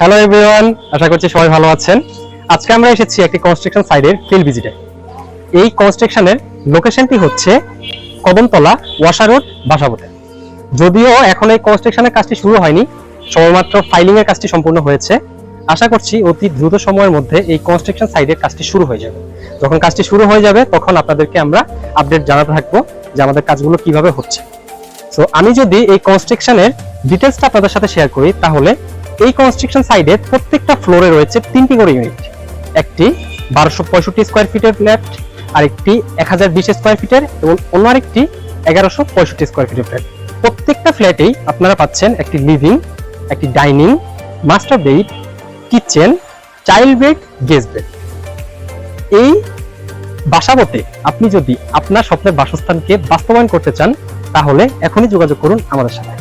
Hello everyone, আশা করছি সবাই ভালো আছেন। আজকে আমরা এসেছি একটি কনস্ট্রাকশন সাইটের ফিল্ড ভিজিটে। এই কনস্ট্রাকশনের লোকেশনটি হচ্ছে কদমতলা ওয়াশা রোড, বাসাবোতে। যদিও এখন এই কনস্ট্রাকশনের কাজটি শুরু হয়নি, সবেমাত্র ফাইলিং এর কাজটি সম্পূর্ণ হয়েছে। আশা করছি অতি দ্রুত সময়ের মধ্যে এই কনস্ট্রাকশন সাইটের কাজটি শুরু হয়ে যাবে। যখন কাজটি শুরু হয়ে যাবে তখন আপনাদেরকে আমরা আপডেট জানাতে থাকবো যে আমাদের কাজগুলো কিভাবে হচ্ছে। সো আমি যদি এই কনস্ট্রাকশনের ডিটেইলসটা আপনাদের সাথে শেয়ার করি, তাহলে এই কনস্ট্রাকশন সাইডে প্রত্যেকটা ফ্লোরে রয়েছে 3টি করে ইউনিট। একটি 1265 স্কয়ার ফিটের ফ্ল্যাট, আরেকটি 1020 স্কয়ার ফিটের এবং অন্য আরেকটি 1165 স্কয়ার ফিটের ফ্ল্যাট। প্রত্যেকটা ফ্ল্যাটেই আপনারা পাচ্ছেন একটি লিভিং, একটি dining, master bed, kitchen, child bed, guest bed. এই বাসাবোতে আপনি যদি আপনার স্বপ্নের বাসস্থানকে বাস্তবায়ন করতে চান, তাহলে এখনই যোগাযোগ করুন আমাদের সাথে।